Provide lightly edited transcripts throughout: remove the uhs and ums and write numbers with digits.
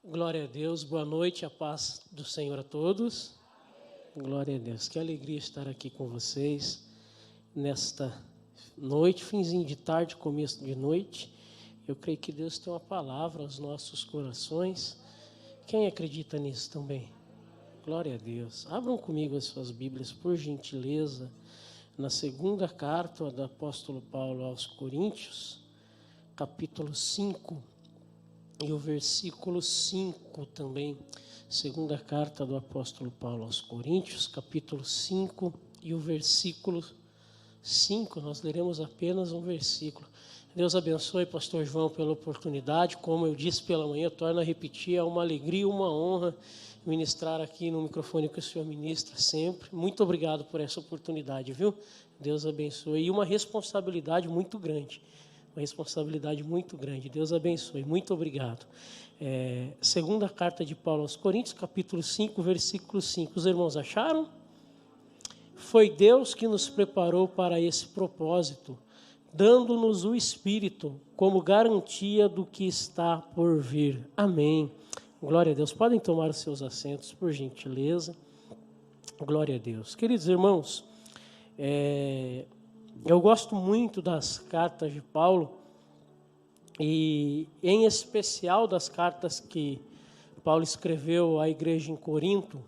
Glória a Deus, boa noite, a paz do Senhor a todos. Glória a Deus, que alegria estar aqui com vocês nesta noite, finzinho de tarde, começo de noite. Eu creio que Deus tem uma palavra aos nossos corações. Quem acredita nisso também? Glória a Deus. Abram comigo as suas Bíblias, por gentileza, na segunda carta do apóstolo Paulo aos Coríntios, capítulo 5. E o versículo 5 também, segunda carta do apóstolo Paulo aos Coríntios, capítulo 5 e o versículo 5, nós leremos apenas um versículo. Deus abençoe, pastor João, pela oportunidade. Como eu disse pela manhã, eu torno a repetir, é uma alegria e uma honra ministrar aqui no microfone que o senhor ministra sempre. Muito obrigado por essa oportunidade, viu? Deus abençoe. E uma responsabilidade muito grande. Uma responsabilidade muito grande. Deus abençoe. Muito obrigado. Segunda carta de Paulo aos Coríntios, capítulo 5, versículo 5. Os irmãos acharam? Foi Deus que nos preparou para esse propósito, dando-nos o Espírito como garantia do que está por vir. Amém. Glória a Deus. Podem tomar os seus assentos, por gentileza. Glória a Deus. Queridos irmãos, eu gosto muito das cartas de Paulo e, em especial, das cartas que Paulo escreveu à igreja em Corinto.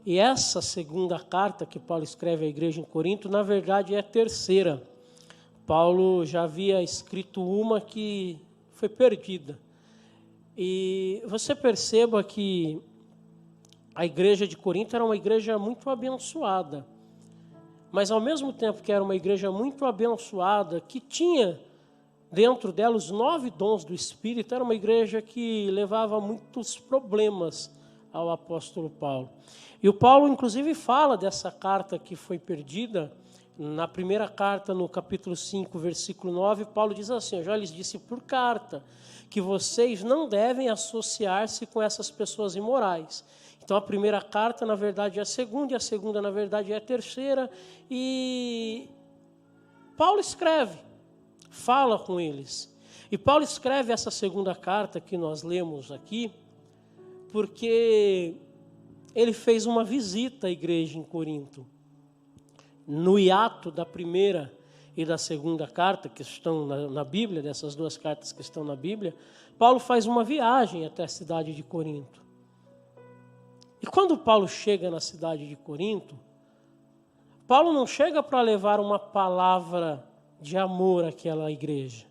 E essa segunda carta que Paulo escreve à igreja em Corinto, na verdade, é a terceira. Paulo já havia escrito uma que foi perdida. E você perceba que a igreja de Corinto era uma igreja muito abençoada. Mas, ao mesmo tempo que era uma igreja muito abençoada, que tinha dentro dela os 9 dons do Espírito, era uma igreja que levava muitos problemas ao apóstolo Paulo. E o Paulo, inclusive, fala dessa carta que foi perdida. Na primeira carta, no capítulo 5, versículo 9, Paulo diz assim: eu já lhes disse por carta que vocês não devem associar-se com essas pessoas imorais. Então, a primeira carta, na verdade, é a segunda, e a segunda, na verdade, é a terceira. E Paulo escreve, fala com eles. E Paulo escreve essa segunda carta que nós lemos aqui, porque ele fez uma visita à igreja em Corinto. No hiato da primeira e da segunda carta, que estão na Bíblia, dessas duas cartas que estão na Bíblia, Paulo faz uma viagem até a cidade de Corinto. E quando Paulo chega na cidade de Corinto, Paulo não chega para levar uma palavra de amor àquela igreja.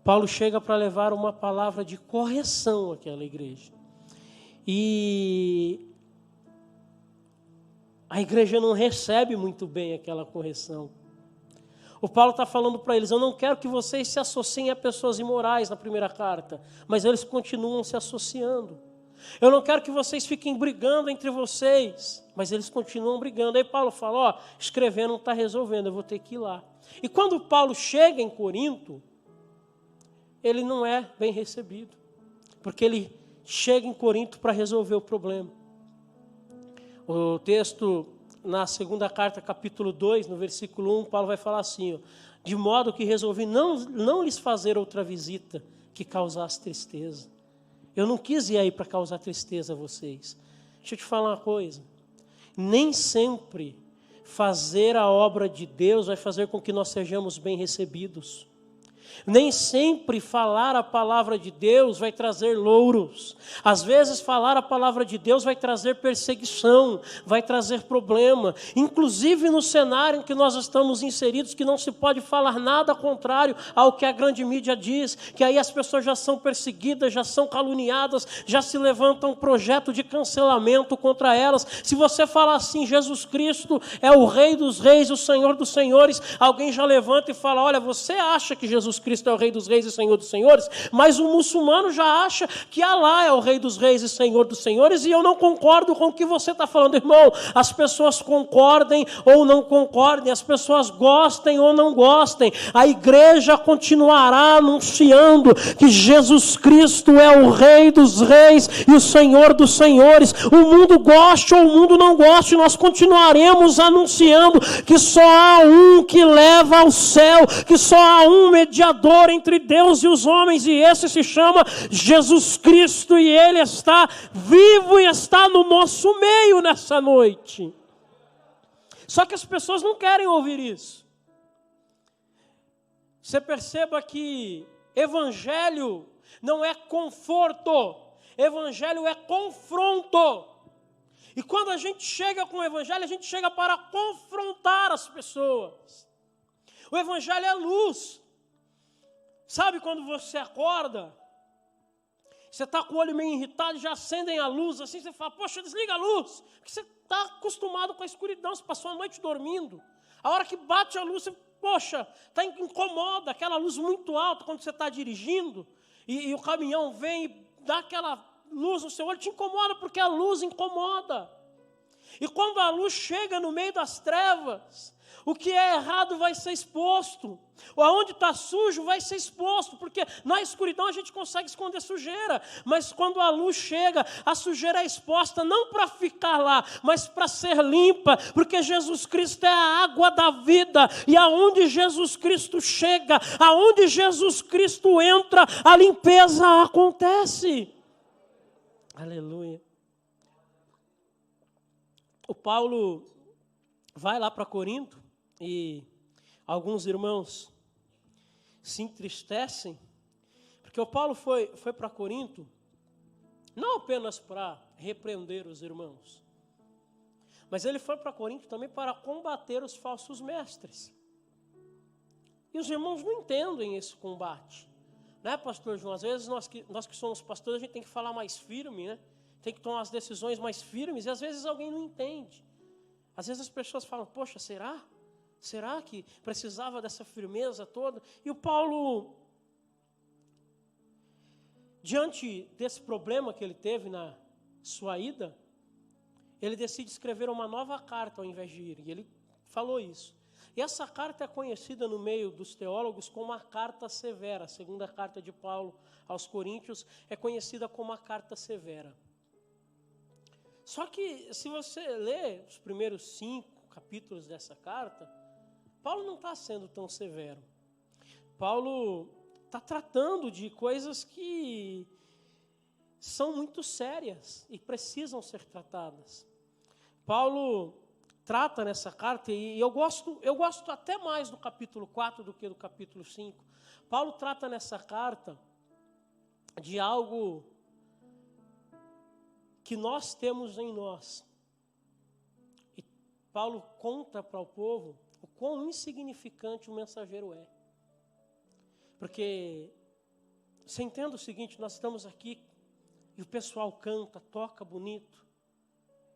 Paulo chega para levar uma palavra de correção àquela igreja. E a igreja não recebe muito bem aquela correção. O Paulo está falando para eles: eu não quero que vocês se associem a pessoas imorais na primeira carta, mas eles continuam se associando. Eu não quero que vocês fiquem brigando entre vocês, mas eles continuam brigando. Aí Paulo fala: escrever não está resolvendo, eu vou ter que ir lá. E quando Paulo chega em Corinto, ele não é bem recebido, porque ele chega em Corinto para resolver o problema. O texto, na segunda carta, capítulo 2, no versículo 1, Paulo vai falar assim: de modo que resolvi não lhes fazer outra visita que causasse tristeza. Eu não quis ir aí para causar tristeza a vocês. Deixa eu te falar uma coisa. Nem sempre fazer a obra de Deus vai fazer com que nós sejamos bem recebidos. Nem sempre falar a palavra de Deus vai trazer louros. Às vezes falar a palavra de Deus vai trazer perseguição, vai trazer problema. Inclusive no cenário em que nós estamos inseridos, que não se pode falar nada contrário ao que a grande mídia diz, que aí as pessoas já são perseguidas, já são caluniadas, já se levanta um projeto de cancelamento contra elas. Se você falar assim: Jesus Cristo é o Rei dos Reis, o Senhor dos Senhores, alguém já levanta e fala: olha, você acha que Jesus Cristo é o Rei dos Reis e Senhor dos Senhores, mas o muçulmano já acha que Alá é o Rei dos Reis e Senhor dos Senhores, e eu não concordo com o que você está falando, irmão. As pessoas concordem ou não concordem, as pessoas gostem ou não gostem, a igreja continuará anunciando que Jesus Cristo é o Rei dos Reis e o Senhor dos Senhores. O mundo goste ou o mundo não goste, nós continuaremos anunciando que só há um que leva ao céu, que só há um mediador mediador entre Deus e os homens, e esse se chama Jesus Cristo, e Ele está vivo e está no nosso meio nessa noite. Só que as pessoas não querem ouvir isso. Você perceba que evangelho não é conforto, evangelho é confronto. E quando a gente chega com o evangelho, a gente chega para confrontar as pessoas. O evangelho é luz. Sabe quando você acorda, você está com o olho meio irritado, já acendem a luz, assim você fala, poxa, desliga a luz, porque você está acostumado com a escuridão, você passou a noite dormindo. A hora que bate a luz, você, poxa, incomoda, aquela luz muito alta quando você está dirigindo, e o caminhão vem e dá aquela luz no seu olho, te incomoda porque a luz incomoda. E quando a luz chega no meio das trevas, o que é errado vai ser exposto. Aonde está sujo vai ser exposto, porque na escuridão a gente consegue esconder sujeira. Mas quando a luz chega, a sujeira é exposta não para ficar lá, mas para ser limpa, porque Jesus Cristo é a água da vida. E aonde Jesus Cristo chega, aonde Jesus Cristo entra, a limpeza acontece. Aleluia. O Paulo vai lá para Corinto e alguns irmãos se entristecem, porque o Paulo foi para Corinto não apenas para repreender os irmãos, mas ele foi para Corinto também para combater os falsos mestres. E os irmãos não entendem esse combate. Né, pastor João? Às vezes nós que somos pastores, a gente tem que falar mais firme, né? Tem que tomar as decisões mais firmes, e às vezes alguém não entende. Às vezes as pessoas falam, poxa, será? Será que precisava dessa firmeza toda? E o Paulo, diante desse problema que ele teve na sua ida, ele decide escrever uma nova carta ao invés de ir. E ele falou isso. E essa carta é conhecida no meio dos teólogos como a carta severa. A segunda carta de Paulo aos Coríntios é conhecida como a carta severa. Só que se você ler os primeiros 5 capítulos dessa carta, Paulo não está sendo tão severo. Paulo está tratando de coisas que são muito sérias e precisam ser tratadas. Paulo trata nessa carta, e eu gosto até mais do capítulo 4 do que do capítulo 5. Paulo trata nessa carta de algo que nós temos em nós. E Paulo conta para o povo o quão insignificante o mensageiro é. Porque você entende o seguinte, nós estamos aqui e o pessoal canta, toca bonito.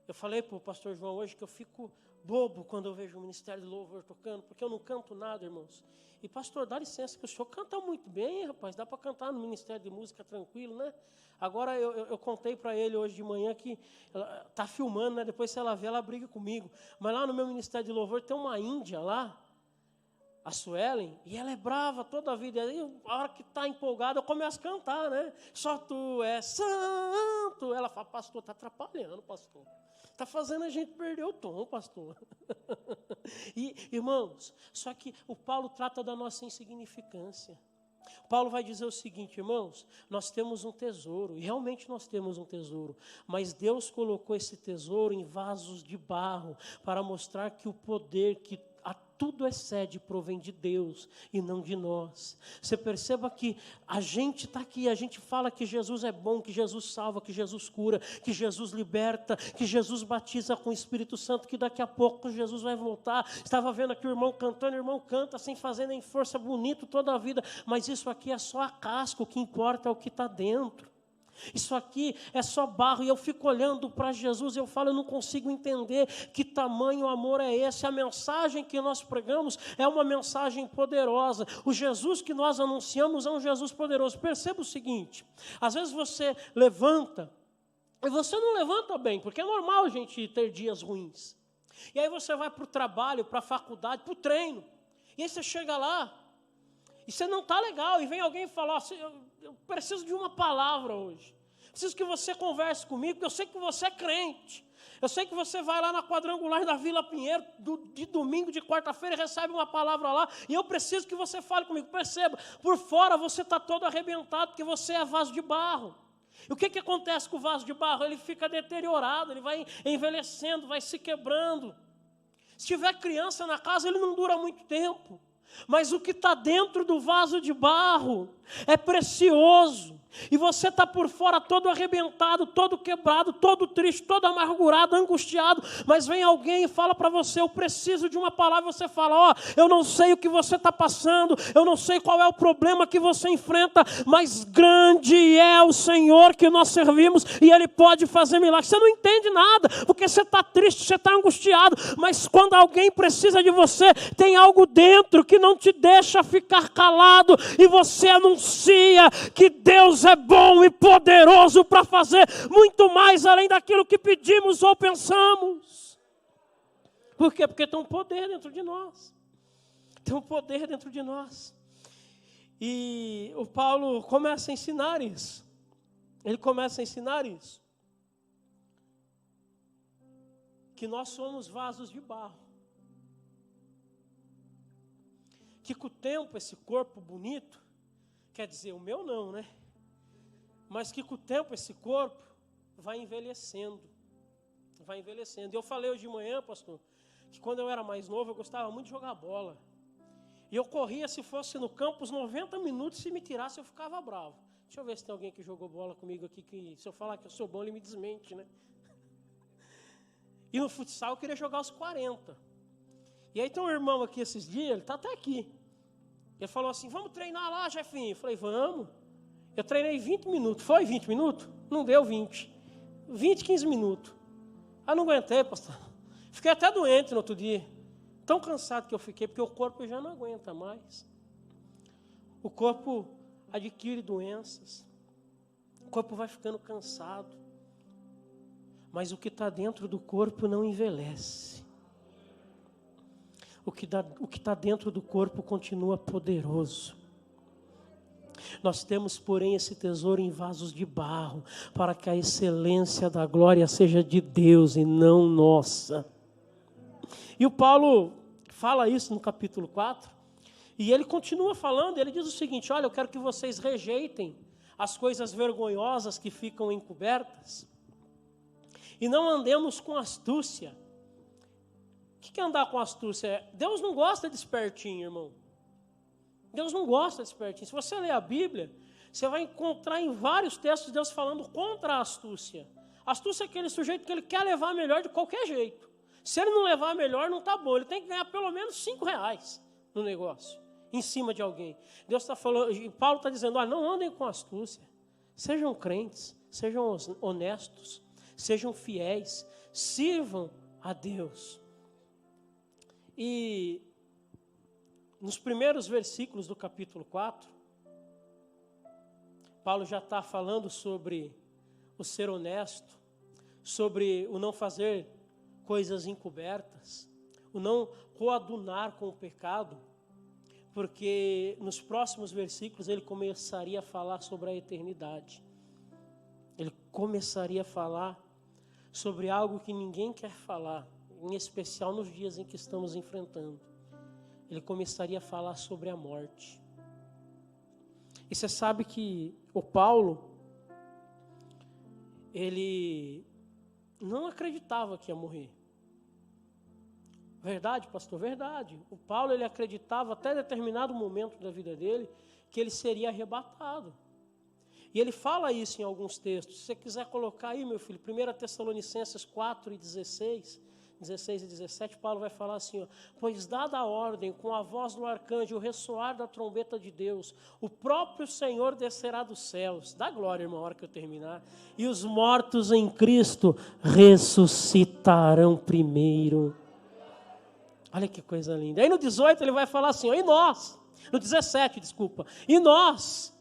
Eu falei para o pastor João hoje que eu fico bobo quando eu vejo o ministério de louvor tocando, porque eu não canto nada, irmãos. E pastor, dá licença que o senhor canta muito bem, rapaz, dá para cantar no ministério de música tranquilo, né? Agora eu contei para ele hoje de manhã que ela está filmando, né? Depois se ela vê, ela briga comigo. Mas lá no meu ministério de louvor tem uma índia lá, a Suelen, e ela é brava toda a vida. E aí, a hora que está empolgada, eu começo a cantar, né? Só tu és santo. Ela fala, pastor, está atrapalhando, pastor. Está fazendo a gente perder o tom, pastor. E, irmãos, só que o Paulo trata da nossa insignificância. Paulo vai dizer o seguinte, irmãos, nós temos um tesouro, e realmente nós temos um tesouro, mas Deus colocou esse tesouro em vasos de barro para mostrar que o poder que a tudo excede provém de Deus e não de nós. Você perceba que a gente está aqui, a gente fala que Jesus é bom, que Jesus salva, que Jesus cura, que Jesus liberta, que Jesus batiza com o Espírito Santo, que daqui a pouco Jesus vai voltar. Estava vendo aqui o irmão cantando, o irmão canta sem fazer nem força, bonito toda a vida, mas isso aqui é só a casca, o que importa é o que está dentro. Isso aqui é só barro, e eu fico olhando para Jesus e eu falo, eu não consigo entender que tamanho amor é esse. A mensagem que nós pregamos é uma mensagem poderosa. O Jesus que nós anunciamos é um Jesus poderoso. Perceba o seguinte, às vezes você levanta, e você não levanta bem, porque é normal a gente ter dias ruins. E aí você vai para o trabalho, para a faculdade, para o treino, e aí você chega lá, e você não está legal, e vem alguém falar assim, eu preciso de uma palavra hoje. Preciso que você converse comigo, porque eu sei que você é crente. Eu sei que você vai lá na quadrangular da Vila Pinheiro, de domingo, de quarta-feira, e recebe uma palavra lá, e eu preciso que você fale comigo. Perceba, por fora você está todo arrebentado, porque você é vaso de barro. E o que acontece com o vaso de barro? Ele fica deteriorado, ele vai envelhecendo, vai se quebrando. Se tiver criança na casa, ele não dura muito tempo. Mas o que está dentro do vaso de barro é precioso. E você está por fora todo arrebentado, todo quebrado, todo triste, todo amargurado, angustiado. Mas vem alguém e fala para você, eu preciso de uma palavra. Você fala, eu não sei o que você está passando, eu não sei qual é o problema que você enfrenta, mas grande é o Senhor que nós servimos e Ele pode fazer milagres. Você não entende nada, porque você está triste, você está angustiado. Mas quando alguém precisa de você, tem algo dentro que não te deixa ficar calado. E você anuncia que Deus é bom e poderoso para fazer muito mais além daquilo que pedimos ou pensamos. Por quê? Porque tem um poder dentro de nós. Tem um poder dentro de nós. E o Paulo começa a ensinar isso. Ele começa a ensinar isso. Que nós somos vasos de barro. Que com o tempo esse corpo bonito, quer dizer, o meu não, né? Mas que com o tempo esse corpo vai envelhecendo. Vai envelhecendo. Eu falei hoje de manhã, pastor, que quando eu era mais novo eu gostava muito de jogar bola. E eu corria, se fosse no campo, os 90 minutos, se me tirasse eu ficava bravo. Deixa eu ver se tem alguém que jogou bola comigo aqui, que se eu falar que eu sou bom, ele me desmente, né? E no futsal eu queria jogar os 40. E aí tem um irmão aqui esses dias, ele está até aqui. Ele falou assim, vamos treinar lá, Jefinho. Eu falei, vamos. Eu treinei 20 minutos. Foi 20 minutos? Não deu 20. 20, 15 minutos. Ah, não aguentei, pastor. Fiquei até doente no outro dia. Tão cansado que eu fiquei, porque o corpo já não aguenta mais. O corpo adquire doenças. O corpo vai ficando cansado. Mas o que está dentro do corpo não envelhece. O que está dentro do corpo continua poderoso. Nós temos, porém, esse tesouro em vasos de barro, para que a excelência da glória seja de Deus e não nossa. E o Paulo fala isso no capítulo 4, e ele continua falando, ele diz o seguinte, olha, eu quero que vocês rejeitem as coisas vergonhosas que ficam encobertas, e não andemos com astúcia. O que é andar com astúcia? Deus não gosta de espertinho, irmão. Deus não gosta de espertinho. Se você ler a Bíblia, você vai encontrar em vários textos Deus falando contra a astúcia. A astúcia é aquele sujeito que ele quer levar melhor de qualquer jeito. Se ele não levar melhor, não está bom. Ele tem que ganhar pelo menos R$5 no negócio, em cima de alguém. Deus está falando, e Paulo está dizendo, olha, não andem com astúcia. Sejam crentes, sejam honestos, sejam fiéis, sirvam a Deus. E nos primeiros versículos do capítulo 4, Paulo já está falando sobre o ser honesto, sobre o não fazer coisas encobertas, o não coadunar com o pecado, porque nos próximos versículos ele começaria a falar sobre a eternidade. Ele começaria a falar sobre algo que ninguém quer falar, em especial nos dias em que estamos enfrentando. Ele começaria a falar sobre a morte. E você sabe que o Paulo, ele não acreditava que ia morrer. Verdade, pastor? Verdade. O Paulo, ele acreditava até determinado momento da vida dele que ele seria arrebatado. E ele fala isso em alguns textos. Se você quiser colocar aí, meu filho, 1 Tessalonicenses 4 e 16 e 17, Paulo vai falar assim, ó, pois dada a ordem, com a voz do arcanjo, o ressoar da trombeta de Deus, o próprio Senhor descerá dos céus, dá glória, irmão, a hora que eu terminar, e os mortos em Cristo ressuscitarão primeiro. Olha que coisa linda. Aí no 18 ele vai falar assim, ó, e nós, no 17, desculpa, e nós,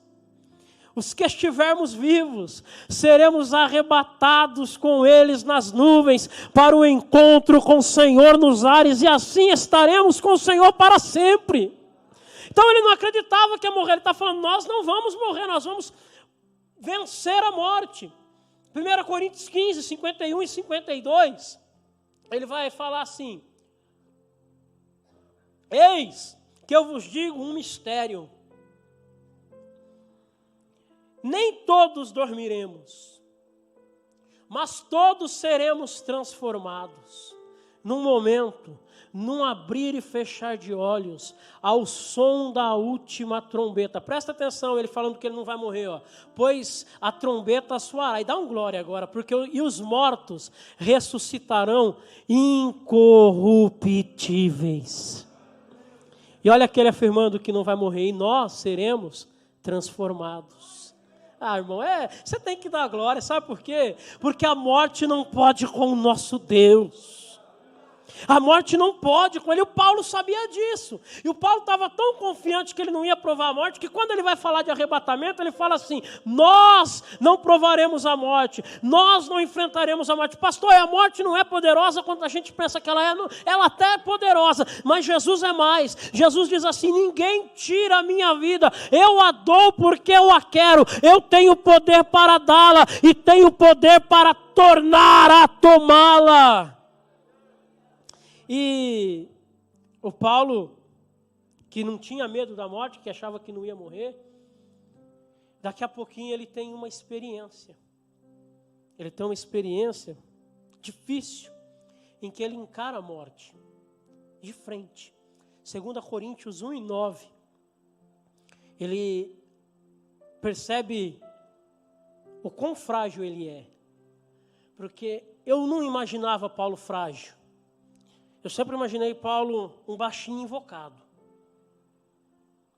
os que estivermos vivos, seremos arrebatados com eles nas nuvens para o encontro com o Senhor nos ares, e assim estaremos com o Senhor para sempre. Então ele não acreditava que ia morrer, ele está falando, nós não vamos morrer, nós vamos vencer a morte. 1 Coríntios 15, 51 e 52, ele vai falar assim: eis que eu vos digo um mistério, nem todos dormiremos, mas todos seremos transformados, num momento, num abrir e fechar de olhos, ao som da última trombeta. Presta atenção, ele falando que ele não vai morrer, ó. Pois a trombeta soará. E dá um glória agora, porque e os mortos ressuscitarão incorruptíveis. E olha que ele afirmando que não vai morrer, e nós seremos transformados. Ah, irmão, você tem que dar glória, sabe por quê? Porque a morte não pode com o nosso Deus. A morte não pode com ele. O Paulo sabia disso. E o Paulo estava tão confiante que ele não ia provar a morte, que quando ele vai falar de arrebatamento, ele fala assim: nós não provaremos a morte, nós não enfrentaremos a morte. Pastor, a morte não é poderosa quando a gente pensa que ela é. Ela até é poderosa, mas Jesus é mais. Jesus diz assim: ninguém tira a minha vida, eu a dou porque eu a quero. Eu tenho poder para dá-la e tenho poder para tornar a tomá-la. E o Paulo, que não tinha medo da morte, que achava que não ia morrer, daqui a pouquinho ele tem uma experiência. Ele tem uma experiência difícil, em que ele encara a morte de frente. 2 Coríntios 1 e 9, ele percebe o quão frágil ele é. Porque eu não imaginava Paulo frágil. Eu sempre imaginei Paulo um baixinho invocado.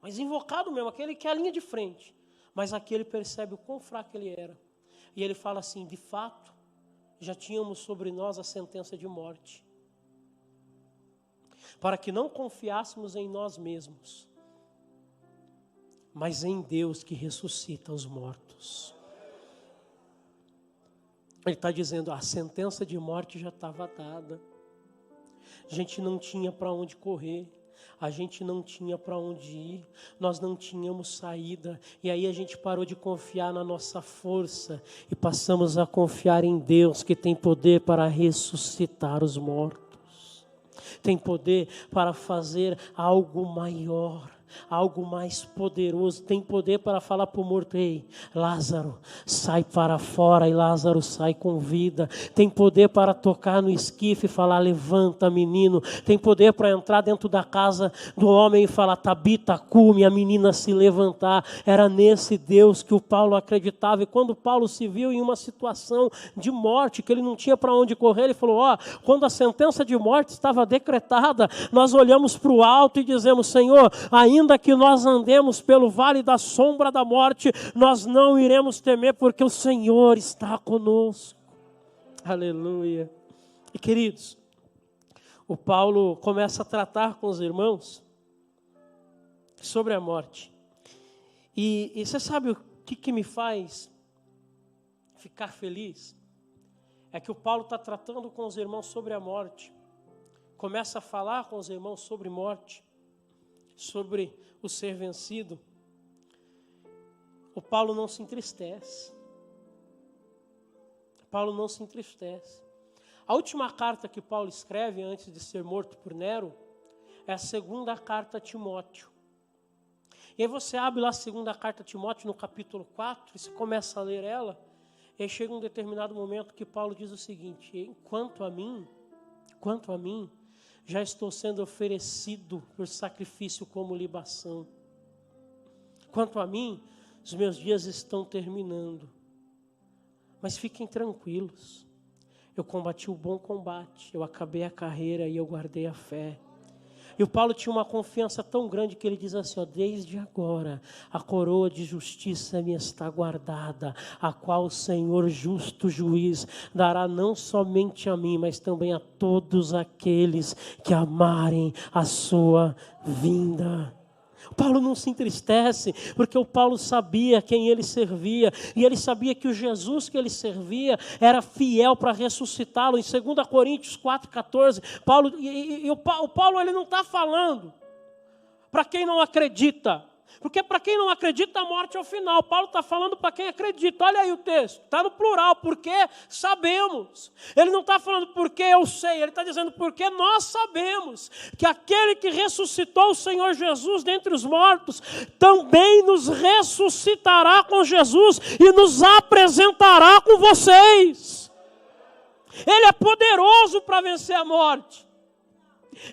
Mas invocado mesmo, aquele que é a linha de frente. Mas aqui ele percebe o quão fraco ele era. E ele fala assim: de fato, já tínhamos sobre nós a sentença de morte, para que não confiássemos em nós mesmos, mas em Deus que ressuscita os mortos. Ele está dizendo: a sentença de morte já estava dada. A gente não tinha para onde correr, a gente não tinha para onde ir, nós não tínhamos saída. E aí a gente parou de confiar na nossa força e passamos a confiar em Deus, que tem poder para ressuscitar os mortos. Tem poder para fazer algo maior, algo mais poderoso. Tem poder para falar para o morto: ei, Lázaro, sai para fora, e Lázaro sai com vida. Tem poder para tocar no esquife e falar: levanta, menino. Tem poder para entrar dentro da casa do homem e falar: Tabita, cume, a menina se levantar. Era nesse Deus que o Paulo acreditava. E quando Paulo se viu em uma situação de morte, que ele não tinha para onde correr, ele falou: quando a sentença de morte estava decretada, nós olhamos para o alto e dizemos: Senhor, ainda que nós andemos pelo vale da sombra da morte, nós não iremos temer, porque o Senhor está conosco. Aleluia. E queridos, o Paulo começa a tratar com os irmãos sobre a morte. E você sabe o que me faz ficar feliz? É que o Paulo está tratando com os irmãos sobre a morte. Começa a falar com os irmãos sobre morte, sobre o ser vencido. O Paulo não se entristece. Paulo não se entristece. A última carta que Paulo escreve antes de ser morto por Nero é a segunda carta a Timóteo. E aí você abre lá a segunda carta a Timóteo no capítulo 4 e você começa a ler ela. E aí chega um determinado momento que Paulo diz o seguinte: quanto a mim, já estou sendo oferecido por sacrifício como libação. Quanto a mim, os meus dias estão terminando. Mas fiquem tranquilos. Eu combati o bom combate, eu acabei a carreira e eu guardei a fé. E o Paulo tinha uma confiança tão grande que ele diz assim: desde agora a coroa de justiça me está guardada, a qual o Senhor justo juiz dará não somente a mim, mas também a todos aqueles que amarem a sua vinda. O Paulo não se entristece, porque o Paulo sabia quem ele servia, e ele sabia que o Jesus que ele servia era fiel para ressuscitá-lo. Em 2 Coríntios 4,14, o Paulo ele não está falando para quem não acredita, Porque para quem não acredita, a morte é o final. Paulo está falando para quem acredita. Olha aí o texto, está no plural, porque sabemos. Ele não está falando porque eu sei, ele está dizendo porque nós sabemos que aquele que ressuscitou o Senhor Jesus dentre os mortos, também nos ressuscitará com Jesus e nos apresentará com vocês. Ele é poderoso para vencer a morte.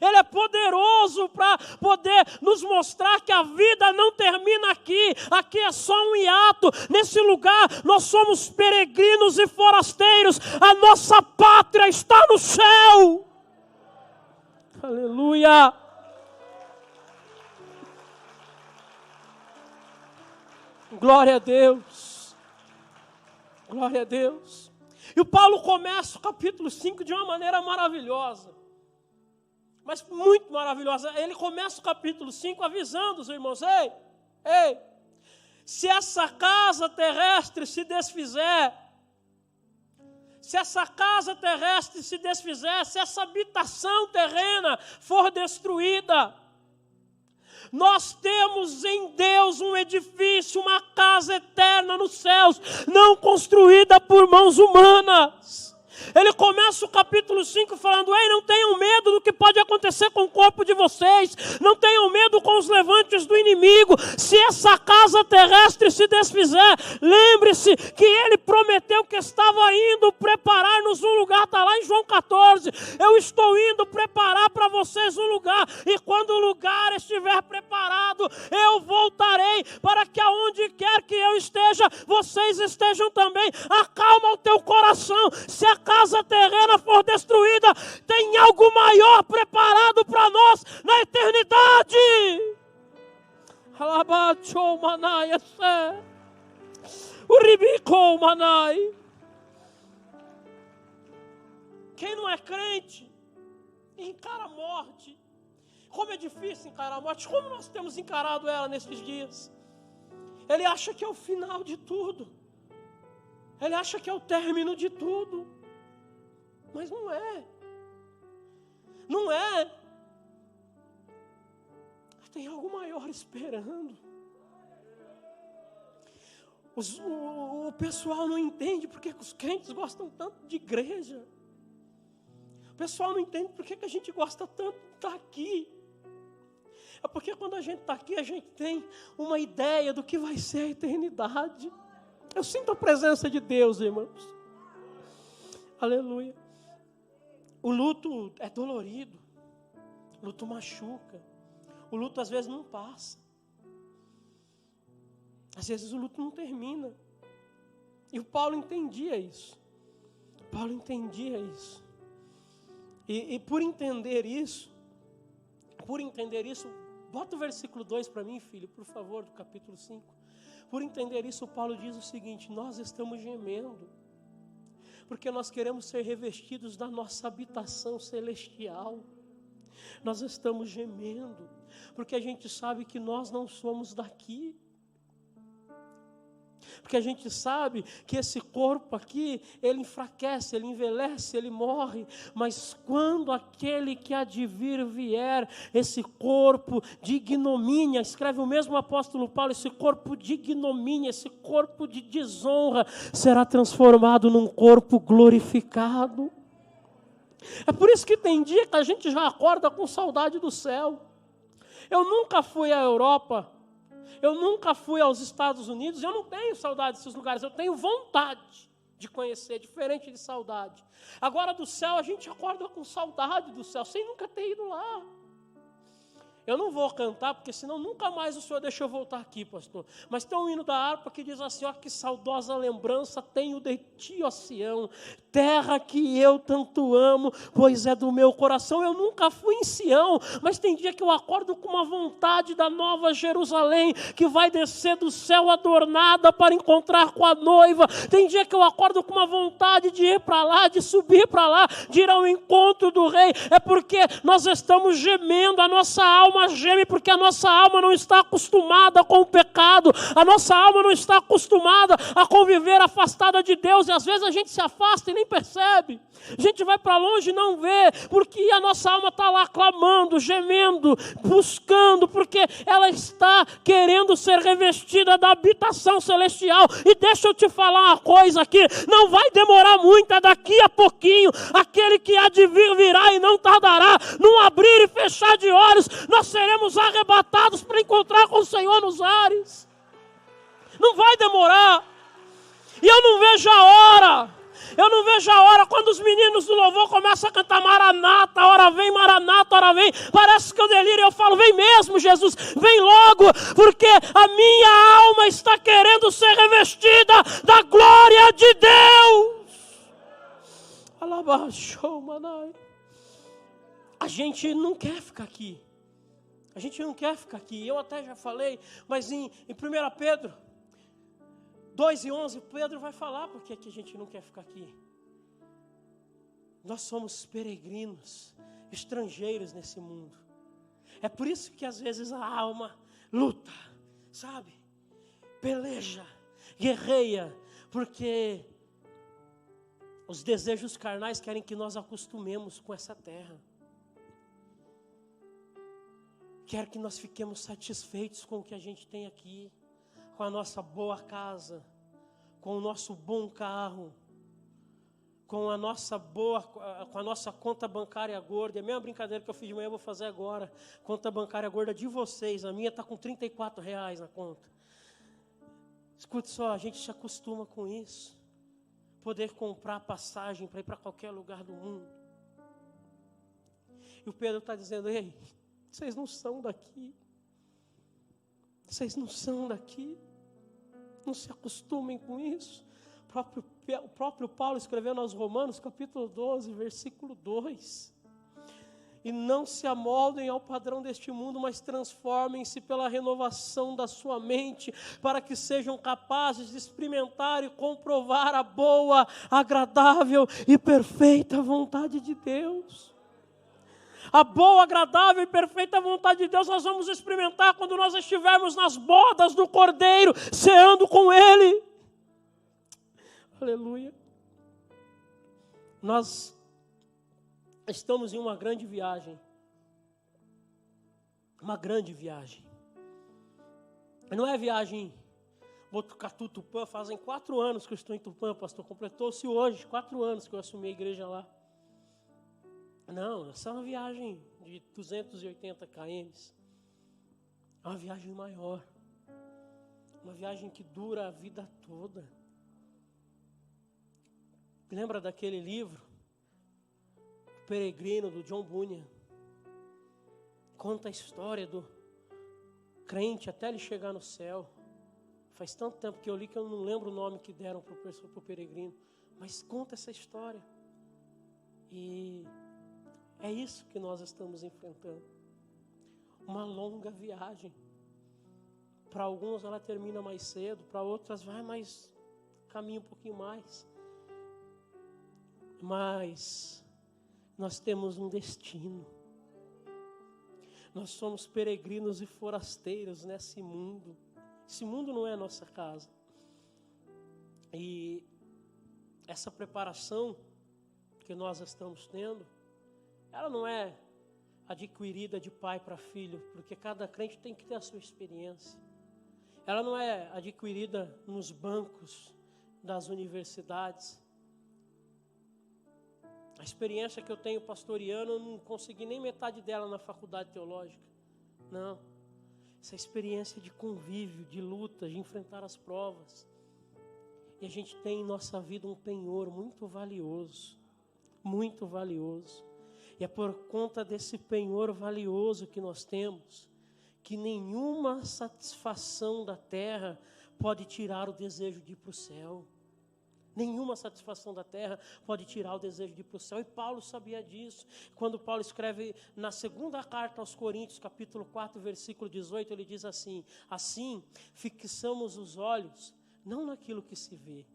Ele é poderoso para poder nos mostrar que a vida não termina aqui. Aqui é só um hiato. Nesse lugar nós somos peregrinos e forasteiros. A nossa pátria está no céu. Aleluia. Glória a Deus. Glória a Deus. E o Paulo começa o capítulo 5 de uma maneira maravilhosa. Mas muito maravilhosa. Ele começa o capítulo 5 avisando os irmãos: ei, se essa casa terrestre se desfizer, se essa habitação terrena for destruída, nós temos em Deus um edifício, uma casa eterna nos céus, não construída por mãos humanas. Ele começa o capítulo 5 falando: ei, não tenham medo do que pode acontecer com o corpo de vocês, não tenham medo com os levantes do inimigo. Se essa casa terrestre se desfizer, lembre-se que ele prometeu que estava indo preparar-nos um lugar. Está lá em João 14, eu estou indo preparar para vocês um lugar, e quando o lugar estiver preparado, eu voltarei, para que aonde quer que eu esteja, vocês estejam também. Acalma o teu coração. Se a casa terrena for destruída, tem algo maior preparado para nós na eternidade. Quem não é crente encara a morte. Como é difícil encarar a morte. Como nós temos encarado ela nesses dias. Ele acha que é o final de tudo. Ele acha que é o término de tudo. Mas não é. Não é. Tem algo maior esperando. O pessoal não entende porque os crentes gostam tanto de igreja. O pessoal não entende porque que a gente gosta tanto de estar aqui. É porque quando a gente está aqui, a gente tem uma ideia do que vai ser a eternidade. Eu sinto a presença de Deus, irmãos. Aleluia. O luto é dolorido. O luto machuca. O luto às vezes não passa. Às vezes o luto não termina. E o Paulo entendia isso. Paulo entendia isso. E por entender isso, bota o versículo 2 para mim, filho, por favor, do capítulo 5. Por entender isso, o Paulo diz o seguinte: nós estamos gemendo, porque nós queremos ser revestidos da nossa habitação celestial. Nós estamos gemendo, porque a gente sabe que nós não somos daqui. Porque a gente sabe que esse corpo aqui, ele enfraquece, ele envelhece, ele morre. Mas quando aquele que há de vir vier, esse corpo de ignomínia, escreve o mesmo apóstolo Paulo, esse corpo de ignomínia, esse corpo de desonra, será transformado num corpo glorificado. É por isso que tem dia que a gente já acorda com saudade do céu. Eu nunca fui à Europa, eu nunca fui aos Estados Unidos, eu não tenho saudade desses lugares, eu tenho vontade de conhecer, diferente de saudade. Agora do céu, a gente acorda com saudade do céu, sem nunca ter ido lá. Eu não vou cantar, porque senão nunca mais o Senhor deixa eu voltar aqui, pastor. Mas tem um hino da harpa que diz assim: ó, que saudosa lembrança tenho de ti, ó Sião, terra que eu tanto amo, pois é do meu coração. Eu nunca fui em Sião, mas tem dia que eu acordo com uma vontade da nova Jerusalém, que vai descer do céu adornada para encontrar com a noiva. Tem dia que eu acordo com uma vontade de ir para lá, de subir para lá, de ir ao encontro do rei. É porque nós estamos gemendo, a nossa alma geme, porque a nossa alma não está acostumada com o pecado, a nossa alma não está acostumada a conviver afastada de Deus, e às vezes a gente se afasta e nem percebe. A gente vai para longe e não vê, porque a nossa alma está lá clamando, gemendo, buscando, porque ela está querendo ser revestida da habitação celestial. E deixa eu te falar uma coisa aqui, não vai demorar muito, é daqui a pouquinho, aquele que há de vir virá e não tardará. Num abrir e fechar de olhos, nós seremos arrebatados para encontrar com o Senhor nos ares. Não vai demorar. E eu não vejo a hora. Eu não vejo a hora quando os meninos do louvor começam a cantar Maranata, hora vem, Maranata, hora vem. Parece que eu delírio, eu falo, vem mesmo, Jesus, vem logo, porque a minha alma está querendo ser revestida da glória de Deus. Alabaxou, manai. A gente não quer ficar aqui. A gente não quer ficar aqui. Eu até já falei, mas em 1 Pedro 2:11, Pedro vai falar porque que a gente não quer ficar aqui. Nós somos peregrinos, estrangeiros nesse mundo. É por isso que às vezes a alma luta, sabe? Peleja, guerreia, porque os desejos carnais querem que nós acostumemos com essa terra. Quer que nós fiquemos satisfeitos com o que a gente tem aqui, com a nossa boa casa, com o nosso bom carro, com a nossa conta bancária gorda. É a mesma brincadeira que eu fiz de manhã, eu vou fazer agora. Conta bancária gorda de vocês, a minha está com R$34 na conta. Escute só, a gente se acostuma com isso. Poder comprar passagem para ir para qualquer lugar do mundo. E o Pedro está dizendo, ei, vocês não são daqui. Vocês não são daqui. Não se acostumem com isso. O próprio Paulo escreveu aos Romanos, capítulo 12, versículo 2. E não se amoldem ao padrão deste mundo, mas transformem-se pela renovação da sua mente, para que sejam capazes de experimentar e comprovar a boa, agradável e perfeita vontade de Deus. A boa, agradável e perfeita vontade de Deus nós vamos experimentar quando nós estivermos nas bodas do Cordeiro, ceando com Ele. Aleluia. Nós estamos em uma grande viagem. Uma grande viagem. Não é viagem Botucatu, Tupã. Fazem 4 anos que eu estou em Tupã, pastor. Completou-se hoje 4 anos que eu assumi a igreja lá. Não, essa é uma viagem de 280 km. É uma viagem maior. Uma viagem que dura a vida toda. Lembra daquele livro, O Peregrino, do John Bunyan? Conta a história do crente até ele chegar no céu. Faz tanto tempo que eu li que eu não lembro o nome que deram para o peregrino. Mas conta essa história. E é isso que nós estamos enfrentando. Uma longa viagem. Para alguns ela termina mais cedo, para outras vai mais, caminha um pouquinho mais. Mas nós temos um destino. Nós somos peregrinos e forasteiros nesse mundo. Esse mundo não é a nossa casa. E essa preparação que nós estamos tendo, ela não é adquirida de pai para filho, porque cada crente tem que ter a sua experiência. Ela não é adquirida nos bancos das universidades. A experiência que eu tenho pastoreando, eu não consegui nem metade dela na faculdade teológica. Não. Essa experiência de convívio, de luta, de enfrentar as provas. E a gente tem em nossa vida um penhor muito valioso. Muito valioso. E é por conta desse penhor valioso que nós temos, que nenhuma satisfação da terra pode tirar o desejo de ir para o céu. Nenhuma satisfação da terra pode tirar o desejo de ir para o céu. E Paulo sabia disso. Quando Paulo escreve na segunda carta aos Coríntios, capítulo 4, versículo 18, ele diz assim: assim, fixamos os olhos, não naquilo que se vê.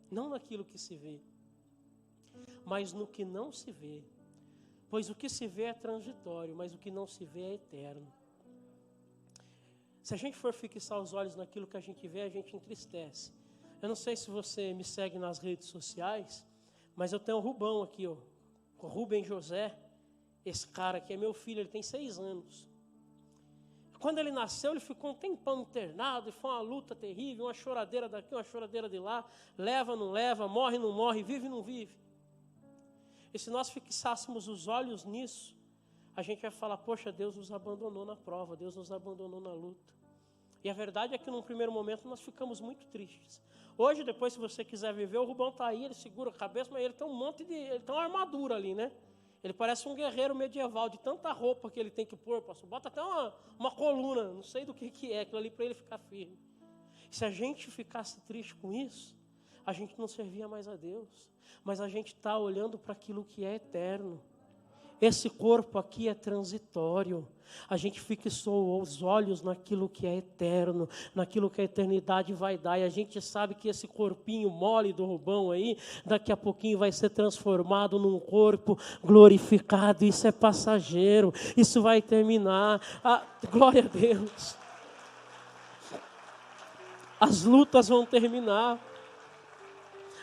Não naquilo que se vê, mas no que não se vê. Pois o que se vê é transitório, mas o que não se vê é eterno. Se a gente for fixar os olhos naquilo que a gente vê, a gente entristece. Eu não sei se você me segue nas redes sociais, mas eu tenho o Rubão aqui, ó, o Rubem José. Esse cara aqui é meu filho, ele tem 6 anos. Quando ele nasceu, ele ficou um tempão internado, e foi uma luta terrível, uma choradeira daqui, uma choradeira de lá, leva, não leva, morre, não morre, vive, não vive. E se nós fixássemos os olhos nisso, a gente vai falar, poxa, Deus nos abandonou na prova, Deus nos abandonou na luta. E a verdade é que num primeiro momento nós ficamos muito tristes. Hoje, depois, se você quiser viver, o Rubão está aí, ele segura a cabeça, mas ele tem um monte de, ele tem uma armadura ali, né? Ele parece um guerreiro medieval, de tanta roupa que ele tem que pôr, pastor. Bota até uma coluna, não sei do que é, aquilo ali para ele ficar firme. Se a gente ficasse triste com isso, a gente não servia mais a Deus. Mas a gente está olhando para aquilo que é eterno. Esse corpo aqui é transitório. A gente fixou os olhos naquilo que é eterno, naquilo que a eternidade vai dar. E a gente sabe que esse corpinho mole do Rubão aí, daqui a pouquinho vai ser transformado num corpo glorificado. Isso é passageiro, isso vai terminar. Glória a Deus. As lutas vão terminar.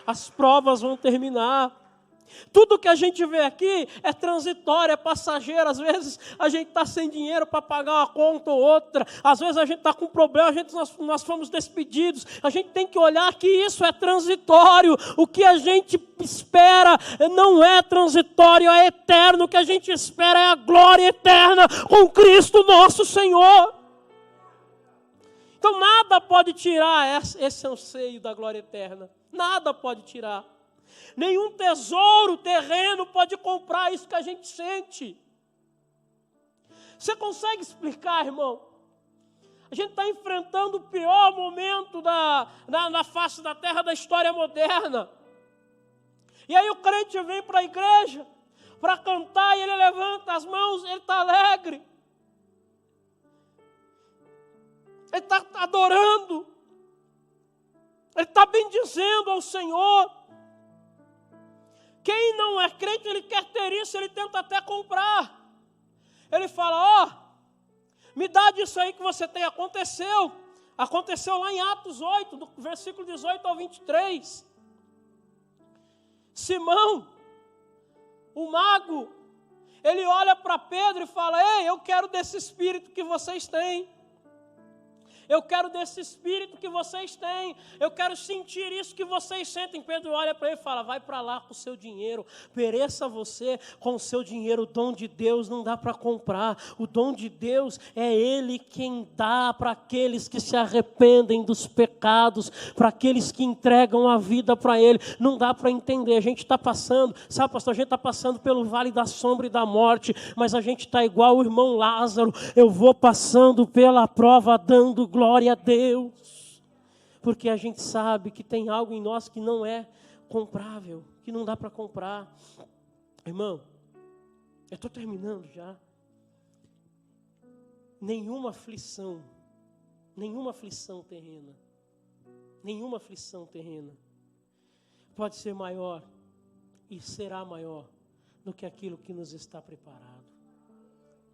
As provas vão terminar. Tudo que a gente vê aqui é transitório, é passageiro. Às vezes a gente está sem dinheiro para pagar uma conta ou outra. Às vezes a gente está com problema, nós fomos despedidos. A gente tem que olhar que isso é transitório. O que a gente espera não é transitório, é eterno. O que a gente espera é a glória eterna com Cristo nosso Senhor. Então nada pode tirar esse anseio da glória eterna. Nada pode tirar. Nenhum tesouro terreno pode comprar isso que a gente sente. Você consegue explicar, irmão? A gente está enfrentando o pior momento na face da terra da história moderna. E aí o crente vem para a igreja para cantar e ele levanta as mãos, ele está alegre. Ele está adorando. Ele está bendizendo ao Senhor. Quem não é crente, ele quer ter isso, ele tenta até comprar. Ele fala, me dá disso aí que você tem. Aconteceu lá em Atos 8, do versículo 18 ao 23. Simão, o mago, ele olha para Pedro e fala, ei, eu quero desse espírito que vocês têm. Eu quero desse espírito que vocês têm. Eu quero sentir isso que vocês sentem. Pedro olha para ele e fala, vai para lá com o seu dinheiro. Pereça você com o seu dinheiro. O dom de Deus não dá para comprar. O dom de Deus é Ele quem dá para aqueles que se arrependem dos pecados, para aqueles que entregam a vida para Ele. Não dá para entender. A gente está passando, sabe, pastor, a gente está passando pelo vale da sombra e da morte, mas a gente está igual o irmão Lázaro. Eu vou passando pela prova dando glória a Deus, porque a gente sabe que tem algo em nós que não é comprável, que não dá para comprar. Irmão, eu estou terminando já. Nenhuma aflição terrena pode ser maior e será maior do que aquilo que nos está preparado.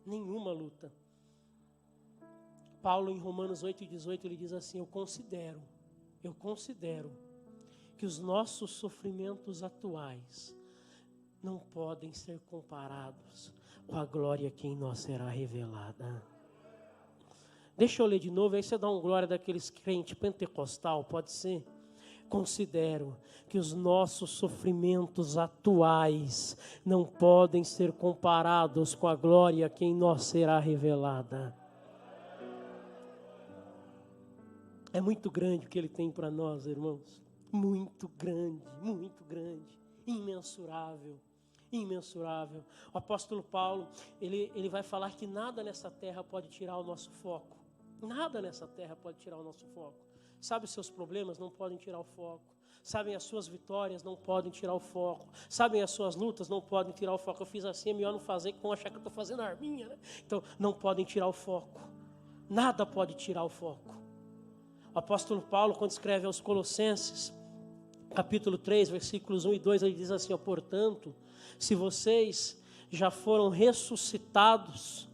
Nenhuma luta. Paulo, em Romanos 8,18, ele diz assim, eu considero que os nossos sofrimentos atuais não podem ser comparados com a glória que em nós será revelada. Deixa eu ler de novo, aí você dá um glória daqueles crentes pentecostal, pode ser? Considero que os nossos sofrimentos atuais não podem ser comparados com a glória que em nós será revelada. É muito grande o que Ele tem para nós, irmãos. Muito grande, imensurável. O apóstolo Paulo, ele vai falar que nada nessa terra pode tirar o nosso foco. Nada nessa terra pode tirar o nosso foco. Sabe, os seus problemas não podem tirar o foco. Sabem, as suas vitórias não podem tirar o foco. Sabem, as suas lutas não podem tirar o foco. Eu fiz assim, é melhor não fazer, que vão achar que eu estou fazendo a arminha, né? Então, não podem tirar o foco. Nada pode tirar o foco. O apóstolo Paulo, quando escreve aos Colossenses, capítulo 3, versículos 1 e 2, ele diz assim, portanto, se vocês já foram ressuscitados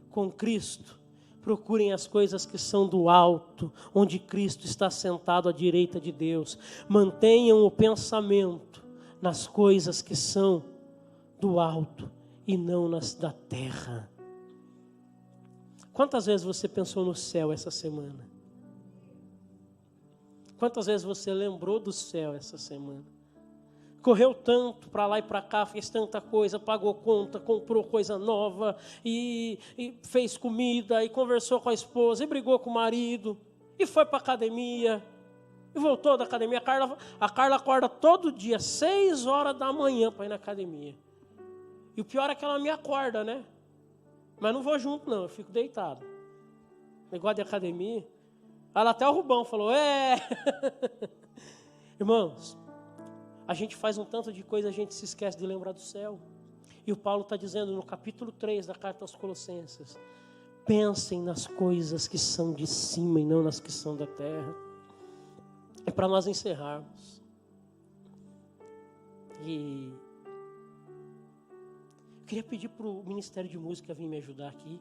com Cristo Procurem as coisas que são do alto, onde Cristo está sentado à direita de Deus. Mantenham o pensamento nas coisas que são do alto e não nas da terra. Quantas vezes você pensou no céu essa semana? Quantas vezes você lembrou do céu essa semana? Correu tanto para lá e para cá, fez tanta coisa, pagou conta, comprou coisa nova, e fez comida, e conversou com a esposa, e brigou com o marido, e foi para a academia, e voltou da academia. A Carla acorda todo dia, 6 horas da manhã para ir na academia. E o pior é que ela me acorda, né? Mas não vou junto não, eu fico deitado. Negócio de academia. Ela até o Rubão falou, Irmãos, a gente faz um tanto de coisa, a gente se esquece de lembrar do céu. E o Paulo está dizendo no capítulo 3 da carta aos Colossenses, pensem nas coisas que são de cima e não nas que são da terra. É para nós encerrarmos. E eu queria pedir para o Ministério de Música vir me ajudar aqui,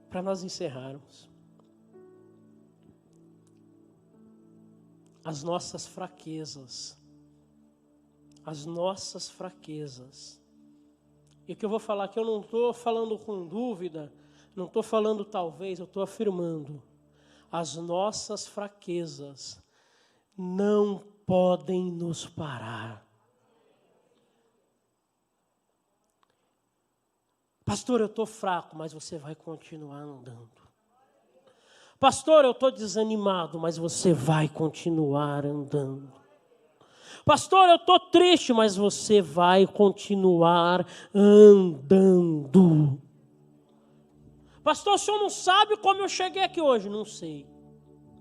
para nós encerrarmos. As nossas fraquezas. As nossas fraquezas. E o que eu vou falar aqui, eu não estou falando com dúvida, não estou falando talvez, eu estou afirmando. As nossas fraquezas não podem nos parar. Pastor, eu estou fraco, mas você vai continuar andando. Pastor, eu estou desanimado, mas você vai continuar andando. Pastor, eu estou triste, mas você vai continuar andando. Pastor, o senhor não sabe como eu cheguei aqui hoje? Não sei,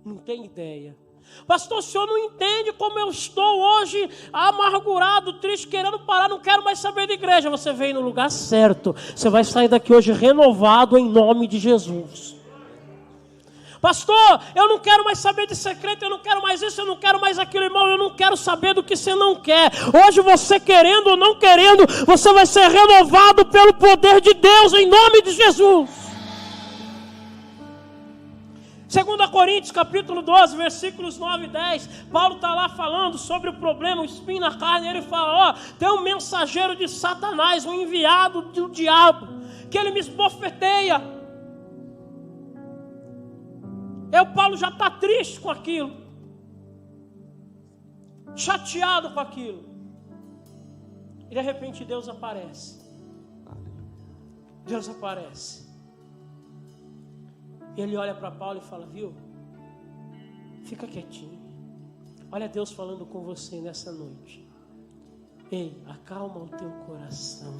não tenho ideia. Pastor, o senhor não entende como eu estou hoje amargurado, triste, querendo parar, não quero mais saber de igreja. Você veio no lugar certo. Você vai sair daqui hoje renovado em nome de Jesus. Pastor, eu não quero mais saber de secreto, eu não quero mais isso, eu não quero mais aquilo, irmão, eu não quero saber do que você não quer. Hoje você querendo ou não querendo, você vai ser renovado pelo poder de Deus em nome de Jesus. 2 Coríntios capítulo 12, versículos 9 e 10, Paulo está lá falando sobre o problema, o espinho na carne. Ele fala, tem um mensageiro de Satanás, um enviado do diabo, que ele me esbofeteia. O Paulo já está triste com aquilo, chateado com aquilo, e de repente Deus aparece. Deus aparece. E ele olha para Paulo e fala, viu? Fica quietinho. Olha Deus falando com você nessa noite. Ei, acalma o teu coração.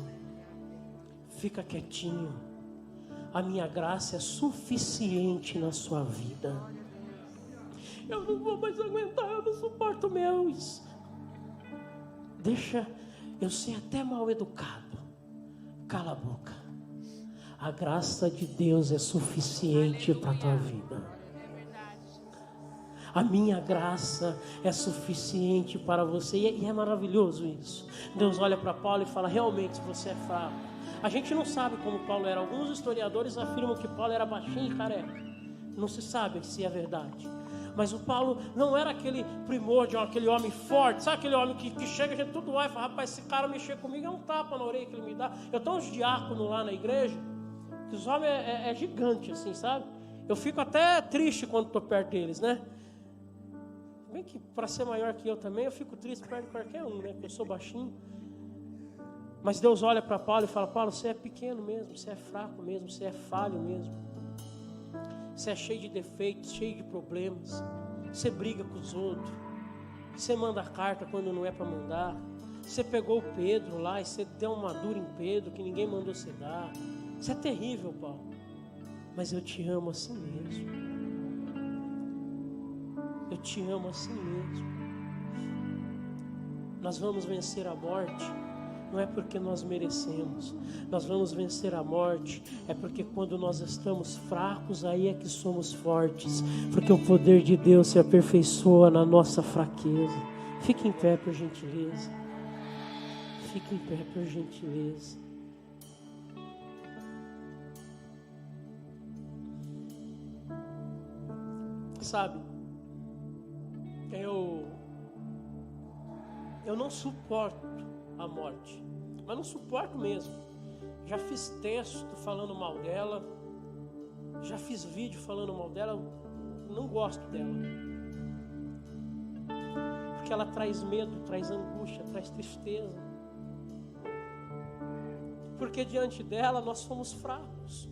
Fica quietinho. A minha graça é suficiente na sua vida. Eu não vou mais aguentar, eu não suporto meus. Deixa eu ser até mal educado. Cala a boca. A graça de Deus é suficiente para a tua vida. A minha graça é suficiente para você. E é maravilhoso isso. Deus olha para Paulo e fala, realmente você é fraco. A gente não sabe como Paulo era. Alguns historiadores afirmam que Paulo era baixinho e careca. Não se sabe se é verdade. Mas o Paulo não era aquele primórdio, aquele homem forte. Sabe aquele homem que chega, a gente tudo vai e fala, rapaz, esse cara mexer comigo é um tapa na orelha que ele me dá. Eu tenho uns diáconos lá na igreja, que os homens é gigante assim, sabe? Eu fico até triste quando estou perto deles, né? Bem que para ser maior que eu também, eu fico triste perto de qualquer um, né? Porque eu sou baixinho. Mas Deus olha para Paulo e fala, Paulo, você é pequeno mesmo, você é fraco mesmo, você é falho mesmo. Você é cheio de defeitos, cheio de problemas. Você briga com os outros. Você manda carta quando não é para mandar. Você pegou o Pedro lá e você deu uma dura em Pedro que ninguém mandou você dar. Você é terrível, Paulo. Mas eu te amo assim mesmo. Eu te amo assim mesmo. Nós vamos vencer a morte. Não é porque nós merecemos. Nós vamos vencer a morte. É porque quando nós estamos fracos, aí é que somos fortes. Porque o poder de Deus se aperfeiçoa na nossa fraqueza. Fique em pé, por gentileza. Fique em pé, por gentileza. sabe, eu não suporto a morte, mas não suporto mesmo. Já fiz texto falando mal dela, já fiz vídeo falando mal dela, não gosto dela. Porque ela traz medo, traz angústia, traz tristeza. Porque diante dela nós somos fracos.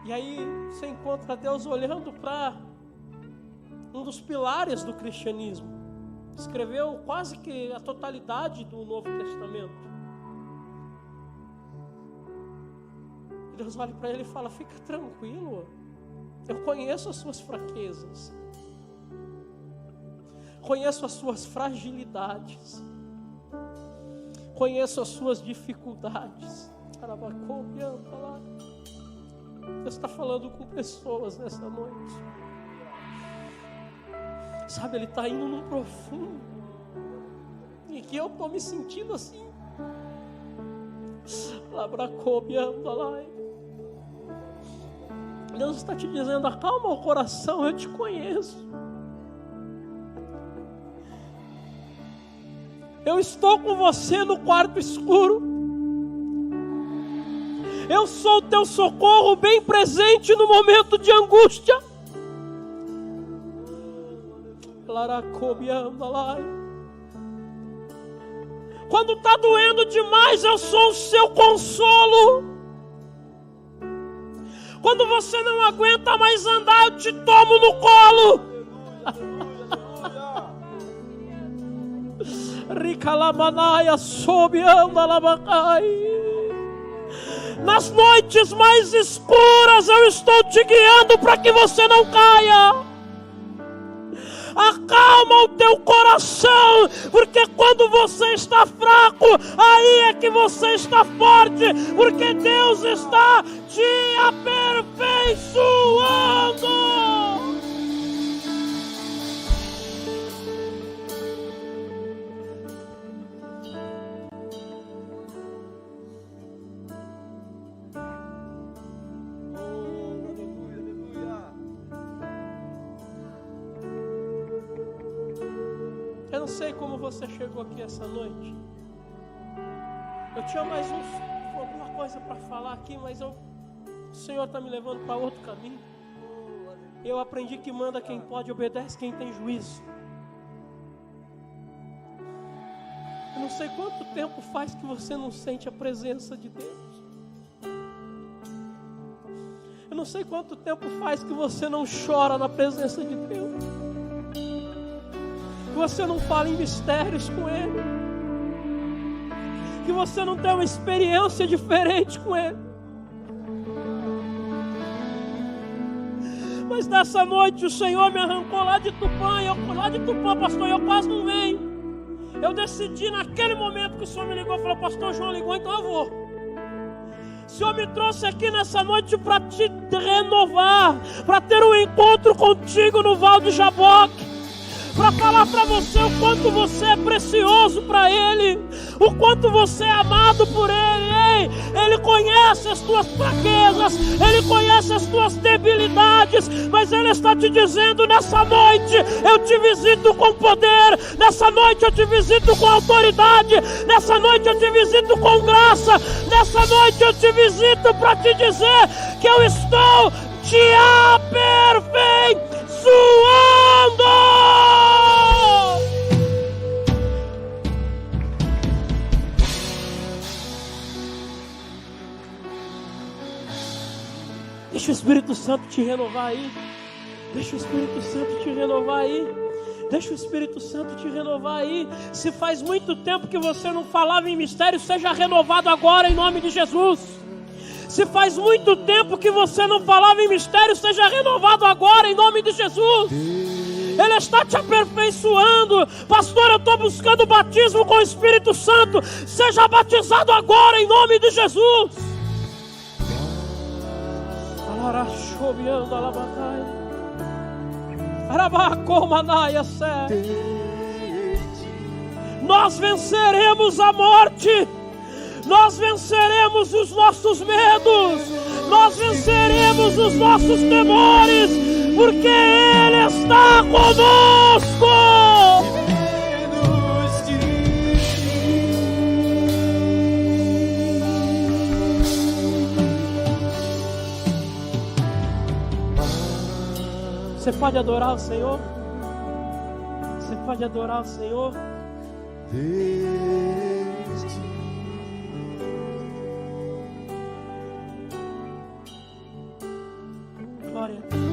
E aí você encontra Deus olhando para um dos pilares do cristianismo. Escreveu quase que a totalidade do Novo Testamento. Deus olha para ele e fala: fica tranquilo, eu conheço as suas fraquezas, conheço as suas fragilidades, conheço as suas dificuldades. Deus está falando com pessoas nessa noite. Sabe, Ele está indo num profundo, e que eu estou me sentindo assim. Deus está te dizendo: acalma o coração, eu te conheço. Eu estou com você no quarto escuro. Eu sou o teu socorro bem presente no momento de angústia. Quando está doendo demais, eu sou o seu consolo. Quando você não aguenta mais andar, eu te tomo no colo. Nas noites mais escuras, eu estou te guiando para que você não caia. Acalma o teu coração, porque quando você está fraco, aí é que você está forte, porque Deus está te aperfeiçoando. Eu não sei como você chegou aqui essa noite. Eu tinha mais alguma coisa para falar aqui, mas o Senhor está me levando para outro caminho. Eu aprendi que manda quem pode, obedece quem tem juízo. Eu não sei quanto tempo faz que você não sente a presença de Deus. Eu não sei quanto tempo faz que você não chora na presença de Deus. Que você não fala em mistérios com Ele, que você não tem uma experiência diferente com Ele. Mas nessa noite o Senhor me arrancou lá de Tupã, pastor, eu quase não venho. Eu decidi naquele momento que o Senhor me ligou, falou: pastor João ligou, então eu vou. O Senhor me trouxe aqui nessa noite para te renovar, para ter um encontro contigo no Val do Jaboque, para falar para você o quanto você é precioso para Ele, o quanto você é amado por Ele. Ei, Ele conhece as tuas fraquezas, Ele conhece as tuas debilidades, mas Ele está te dizendo: nessa noite eu te visito com poder, nessa noite eu te visito com autoridade, nessa noite eu te visito com graça, nessa noite eu te visito para te dizer que eu estou te aperfeiçoando. Deixa o Espírito Santo te renovar aí. Deixa o Espírito Santo te renovar aí. Deixa o Espírito Santo te renovar aí. Se faz muito tempo que você não falava em mistério, seja renovado agora em nome de Jesus. Se faz muito tempo que você não falava em mistério, seja renovado agora em nome de Jesus. Ele está te aperfeiçoando. Pastor, eu estou buscando o batismo com o Espírito Santo. Seja batizado agora em nome de Jesus. Nós venceremos a morte. Nós venceremos os nossos medos, nós venceremos os nossos temores, porque Ele está conosco. Você pode adorar o Senhor? Você pode adorar o Senhor? Glória a Deus.